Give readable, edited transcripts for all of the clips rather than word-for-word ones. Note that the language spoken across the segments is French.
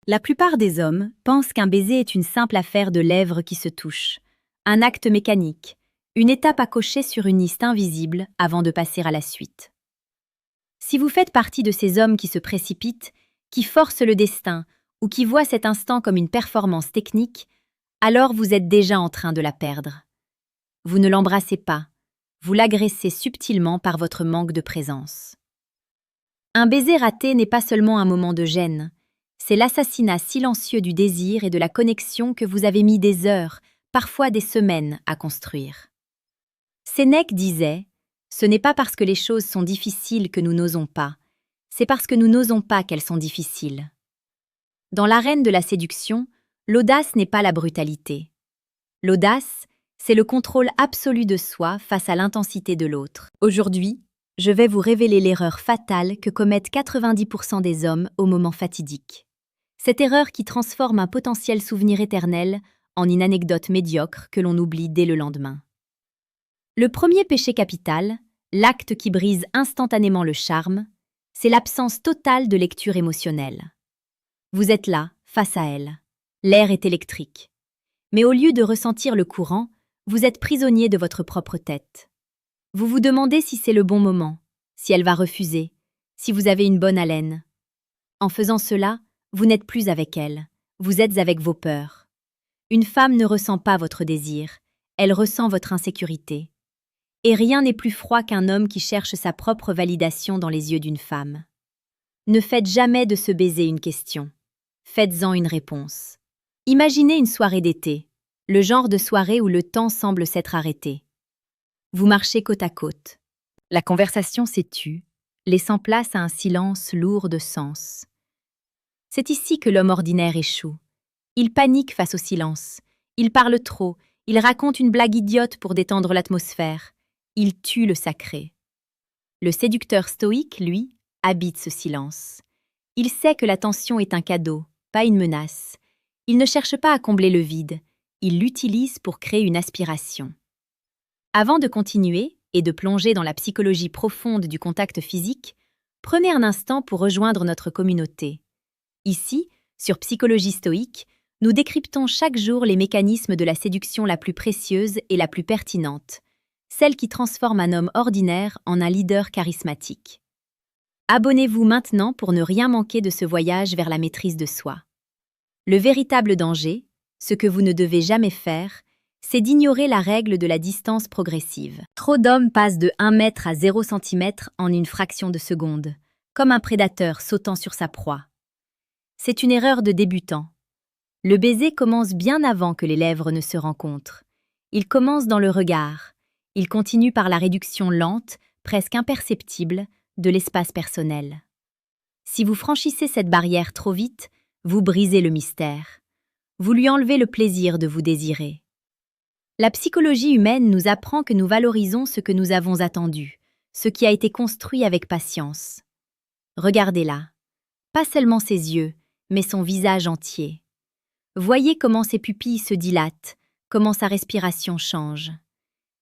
La plupart des hommes pensent qu'un baiser est une simple affaire de lèvres qui se touchent, un acte mécanique, une étape à cocher sur une liste invisible avant de passer à la suite. Si vous faites partie de ces hommes qui se précipitent, qui forcent le destin ou qui voient cet instant comme une performance technique, alors vous êtes déjà en train de la perdre. Vous ne l'embrassez pas, vous l'agressez subtilement par votre manque de présence. Un baiser raté n'est pas seulement un moment de gêne, c'est l'assassinat silencieux du désir et de la connexion que vous avez mis des heures, parfois des semaines, à construire. Sénèque disait « Ce n'est pas parce que les choses sont difficiles que nous n'osons pas, c'est parce que nous n'osons pas qu'elles sont difficiles. » Dans l'arène de la séduction, l'audace n'est pas la brutalité. L'audace, c'est le contrôle absolu de soi face à l'intensité de l'autre. Aujourd'hui, je vais vous révéler l'erreur fatale que commettent 90% des hommes au moment fatidique. Cette erreur qui transforme un potentiel souvenir éternel en une anecdote médiocre que l'on oublie dès le lendemain. Le premier péché capital, l'acte qui brise instantanément le charme, c'est l'absence totale de lecture émotionnelle. Vous êtes là, face à elle. L'air est électrique. Mais au lieu de ressentir le courant, vous êtes prisonnier de votre propre tête. Vous vous demandez si c'est le bon moment, si elle va refuser, si vous avez une bonne haleine. En faisant cela, vous n'êtes plus avec elle, vous êtes avec vos peurs. Une femme ne ressent pas votre désir, elle ressent votre insécurité. Et rien n'est plus froid qu'un homme qui cherche sa propre validation dans les yeux d'une femme. Ne faites jamais de ce baiser une question. Faites-en une réponse. Imaginez une soirée d'été, le genre de soirée où le temps semble s'être arrêté. Vous marchez côte à côte. La conversation s'est tue, laissant place à un silence lourd de sens. C'est ici que l'homme ordinaire échoue. Il panique face au silence. Il parle trop, il raconte une blague idiote pour détendre l'atmosphère. Il tue le sacré. Le séducteur stoïque, lui, habite ce silence. Il sait que l'attention est un cadeau, pas une menace. Il ne cherche pas à combler le vide, il l'utilise pour créer une aspiration. Avant de continuer et de plonger dans la psychologie profonde du contact physique, prenez un instant pour rejoindre notre communauté. Ici, sur Psychologie stoïque, nous décryptons chaque jour les mécanismes de la séduction la plus précieuse et la plus pertinente, celle qui transforme un homme ordinaire en un leader charismatique. Abonnez-vous maintenant pour ne rien manquer de ce voyage vers la maîtrise de soi. Le véritable danger, ce que vous ne devez jamais faire, c'est d'ignorer la règle de la distance progressive. Trop d'hommes passent de 1 mètre à 0 cm en une fraction de seconde, comme un prédateur sautant sur sa proie. C'est une erreur de débutant. Le baiser commence bien avant que les lèvres ne se rencontrent. Il commence dans le regard. Il continue par la réduction lente, presque imperceptible, de l'espace personnel. Si vous franchissez cette barrière trop vite, vous brisez le mystère. Vous lui enlevez le plaisir de vous désirer. La psychologie humaine nous apprend que nous valorisons ce que nous avons attendu, ce qui a été construit avec patience. Regardez-la. Pas seulement ses yeux, mais son visage entier. Voyez comment ses pupilles se dilatent, comment sa respiration change.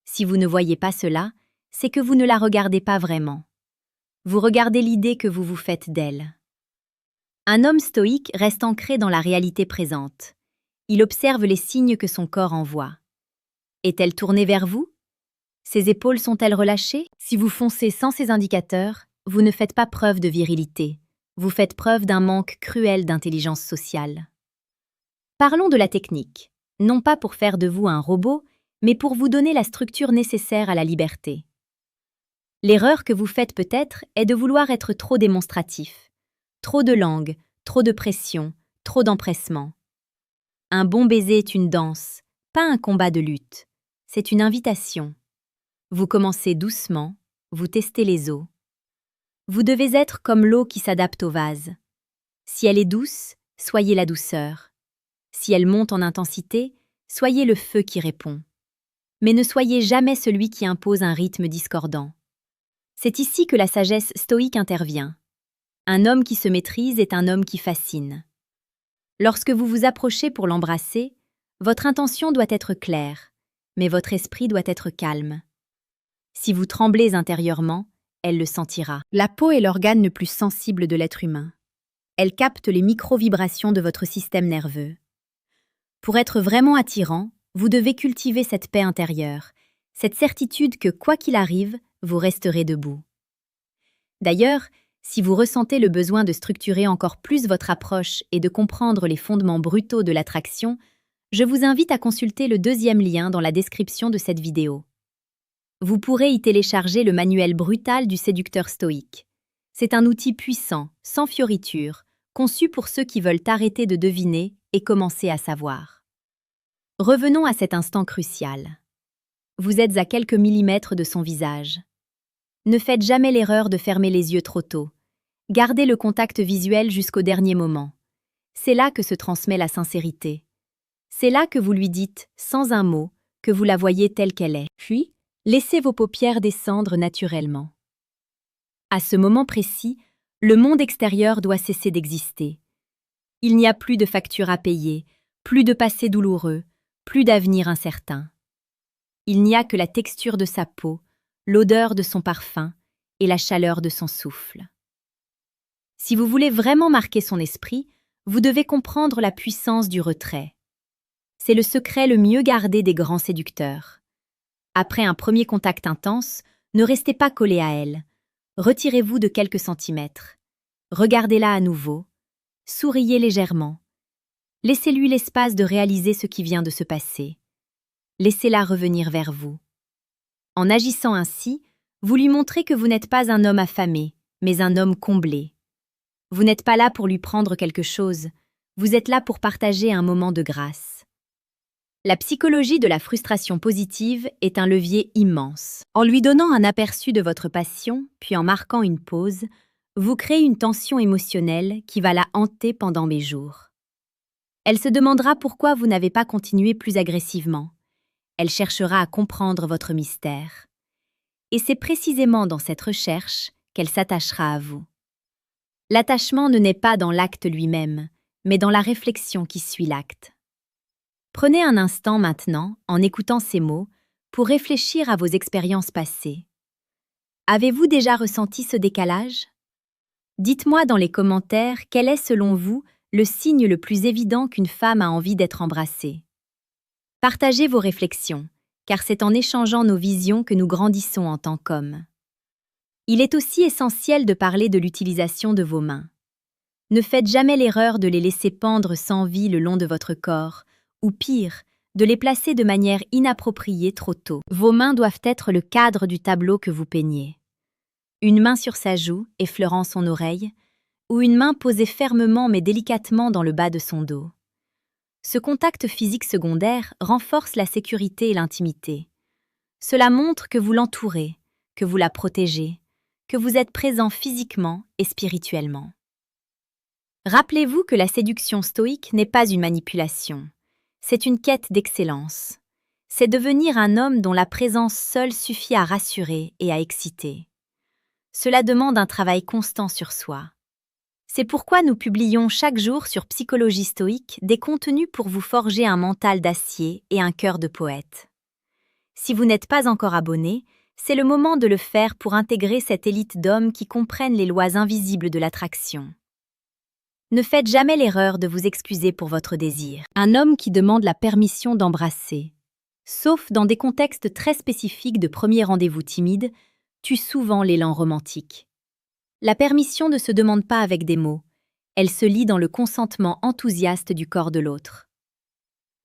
Si vous ne voyez pas cela, c'est que vous ne la regardez pas vraiment. Vous regardez l'idée que vous vous faites d'elle. Un homme stoïque reste ancré dans la réalité présente. Il observe les signes que son corps envoie. Est-elle tournée vers vous? Ses épaules sont-elles relâchées? Si vous foncez sans ces indicateurs, vous ne faites pas preuve de virilité. Vous faites preuve d'un manque cruel d'intelligence sociale. Parlons de la technique, non pas pour faire de vous un robot, mais pour vous donner la structure nécessaire à la liberté. L'erreur que vous faites peut-être est de vouloir être trop démonstratif. Trop de langue, trop de pression, trop d'empressement. Un bon baiser est une danse, pas un combat de lutte. C'est une invitation. Vous commencez doucement, vous testez les eaux. Vous devez être comme l'eau qui s'adapte au vase. Si elle est douce, soyez la douceur. Si elle monte en intensité, soyez le feu qui répond. Mais ne soyez jamais celui qui impose un rythme discordant. C'est ici que la sagesse stoïque intervient. Un homme qui se maîtrise est un homme qui fascine. Lorsque vous vous approchez pour l'embrasser, votre intention doit être claire, mais votre esprit doit être calme. Si vous tremblez intérieurement, elle le sentira. La peau est l'organe le plus sensible de l'être humain. Elle capte les micro-vibrations de votre système nerveux. Pour être vraiment attirant, vous devez cultiver cette paix intérieure, cette certitude que quoi qu'il arrive, vous resterez debout. D'ailleurs, si vous ressentez le besoin de structurer encore plus votre approche et de comprendre les fondements brutaux de l'attraction, je vous invite à consulter le deuxième lien dans la description de cette vidéo. Vous pourrez y télécharger le manuel brutal du séducteur stoïque. C'est un outil puissant, sans fioritures, conçu pour ceux qui veulent arrêter de deviner et commencer à savoir. Revenons à cet instant crucial. Vous êtes à quelques millimètres de son visage. Ne faites jamais l'erreur de fermer les yeux trop tôt. Gardez le contact visuel jusqu'au dernier moment. C'est là que se transmet la sincérité. C'est là que vous lui dites, sans un mot, que vous la voyez telle qu'elle est. Puis, laissez vos paupières descendre naturellement. À ce moment précis, le monde extérieur doit cesser d'exister. Il n'y a plus de factures à payer, plus de passé douloureux, plus d'avenir incertain. Il n'y a que la texture de sa peau, l'odeur de son parfum et la chaleur de son souffle. Si vous voulez vraiment marquer son esprit, vous devez comprendre la puissance du retrait. C'est le secret le mieux gardé des grands séducteurs. Après un premier contact intense, ne restez pas collé à elle. Retirez-vous de quelques centimètres. Regardez-la à nouveau. Souriez légèrement. Laissez-lui l'espace de réaliser ce qui vient de se passer. Laissez-la revenir vers vous. En agissant ainsi, vous lui montrez que vous n'êtes pas un homme affamé, mais un homme comblé. Vous n'êtes pas là pour lui prendre quelque chose, vous êtes là pour partager un moment de grâce. La psychologie de la frustration positive est un levier immense. En lui donnant un aperçu de votre passion, puis en marquant une pause, vous créez une tension émotionnelle qui va la hanter pendant des jours. Elle se demandera pourquoi vous n'avez pas continué plus agressivement. Elle cherchera à comprendre votre mystère. Et c'est précisément dans cette recherche qu'elle s'attachera à vous. L'attachement ne naît pas dans l'acte lui-même, mais dans la réflexion qui suit l'acte. Prenez un instant maintenant, en écoutant ces mots, pour réfléchir à vos expériences passées. Avez-vous déjà ressenti ce décalage? Dites-moi dans les commentaires quel est selon vous le signe le plus évident qu'une femme a envie d'être embrassée. Partagez vos réflexions, car c'est en échangeant nos visions que nous grandissons en tant qu'hommes. Il est aussi essentiel de parler de l'utilisation de vos mains. Ne faites jamais l'erreur de les laisser pendre sans vie le long de votre corps, ou pire, de les placer de manière inappropriée trop tôt. Vos mains doivent être le cadre du tableau que vous peignez. Une main sur sa joue, effleurant son oreille, ou une main posée fermement mais délicatement dans le bas de son dos. Ce contact physique secondaire renforce la sécurité et l'intimité. Cela montre que vous l'entourez, que vous la protégez, que vous êtes présent physiquement et spirituellement. Rappelez-vous que la séduction stoïque n'est pas une manipulation. C'est une quête d'excellence. C'est devenir un homme dont la présence seule suffit à rassurer et à exciter. Cela demande un travail constant sur soi. C'est pourquoi nous publions chaque jour sur Psychologie stoïque des contenus pour vous forger un mental d'acier et un cœur de poète. Si vous n'êtes pas encore abonné, c'est le moment de le faire pour intégrer cette élite d'hommes qui comprennent les lois invisibles de l'attraction. Ne faites jamais l'erreur de vous excuser pour votre désir. Un homme qui demande la permission d'embrasser, sauf dans des contextes très spécifiques de premier rendez-vous timide, tue souvent l'élan romantique. La permission ne se demande pas avec des mots, elle se lit dans le consentement enthousiaste du corps de l'autre.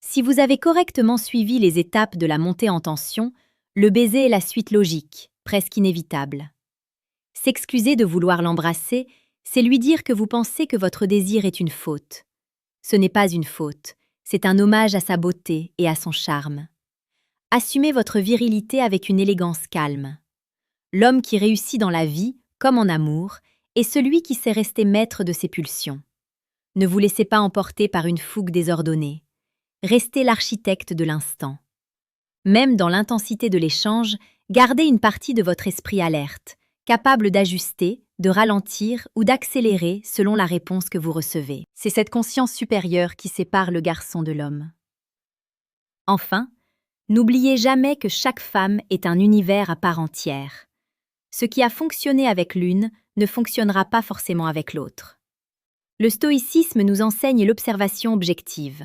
Si vous avez correctement suivi les étapes de la montée en tension, le baiser est la suite logique, presque inévitable. S'excuser de vouloir l'embrasser, c'est lui dire que vous pensez que votre désir est une faute. Ce n'est pas une faute, c'est un hommage à sa beauté et à son charme. Assumez votre virilité avec une élégance calme. L'homme qui réussit dans la vie, comme en amour, est celui qui sait rester maître de ses pulsions. Ne vous laissez pas emporter par une fougue désordonnée. Restez l'architecte de l'instant. Même dans l'intensité de l'échange, gardez une partie de votre esprit alerte, capable d'ajuster, de ralentir ou d'accélérer selon la réponse que vous recevez. C'est cette conscience supérieure qui sépare le garçon de l'homme. Enfin, n'oubliez jamais que chaque femme est un univers à part entière. Ce qui a fonctionné avec l'une ne fonctionnera pas forcément avec l'autre. Le stoïcisme nous enseigne l'observation objective.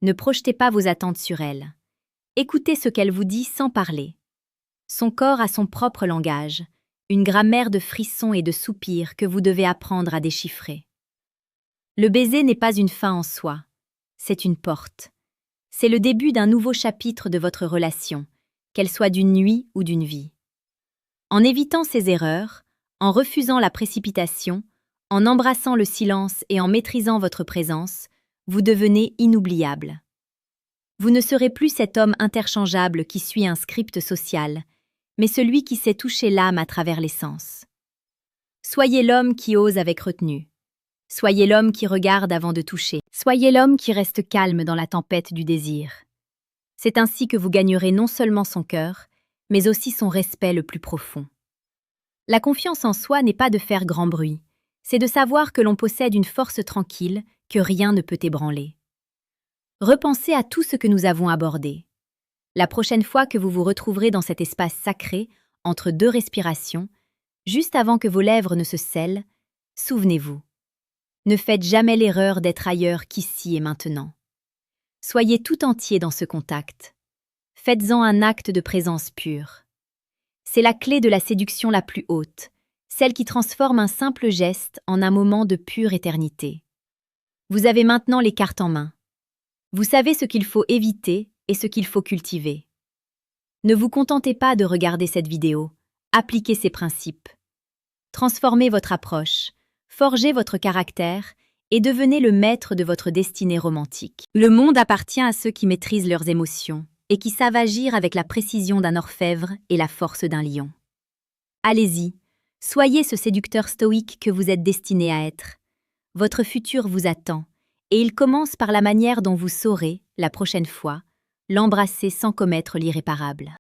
Ne projetez pas vos attentes sur elle. Écoutez ce qu'elle vous dit sans parler. Son corps a son propre langage, une grammaire de frissons et de soupirs que vous devez apprendre à déchiffrer. Le baiser n'est pas une fin en soi, c'est une porte. C'est le début d'un nouveau chapitre de votre relation, qu'elle soit d'une nuit ou d'une vie. En évitant ces erreurs, en refusant la précipitation, en embrassant le silence et en maîtrisant votre présence, vous devenez inoubliable. Vous ne serez plus cet homme interchangeable qui suit un script social, mais celui qui sait toucher l'âme à travers les sens. Soyez l'homme qui ose avec retenue. Soyez l'homme qui regarde avant de toucher. Soyez l'homme qui reste calme dans la tempête du désir. C'est ainsi que vous gagnerez non seulement son cœur, mais aussi son respect le plus profond. La confiance en soi n'est pas de faire grand bruit, c'est de savoir que l'on possède une force tranquille que rien ne peut ébranler. Repensez à tout ce que nous avons abordé. La prochaine fois que vous vous retrouverez dans cet espace sacré, entre deux respirations, juste avant que vos lèvres ne se scellent, souvenez-vous. Ne faites jamais l'erreur d'être ailleurs qu'ici et maintenant. Soyez tout entier dans ce contact. Faites-en un acte de présence pure. C'est la clé de la séduction la plus haute, celle qui transforme un simple geste en un moment de pure éternité. Vous avez maintenant les cartes en main. Vous savez ce qu'il faut éviter et ce qu'il faut cultiver. Ne vous contentez pas de regarder cette vidéo, appliquez ces principes. Transformez votre approche, forgez votre caractère et devenez le maître de votre destinée romantique. Le monde appartient à ceux qui maîtrisent leurs émotions et qui savent agir avec la précision d'un orfèvre et la force d'un lion. Allez-y, soyez ce séducteur stoïque que vous êtes destiné à être. Votre futur vous attend, et il commence par la manière dont vous saurez, la prochaine fois, l'embrasser sans commettre l'irréparable.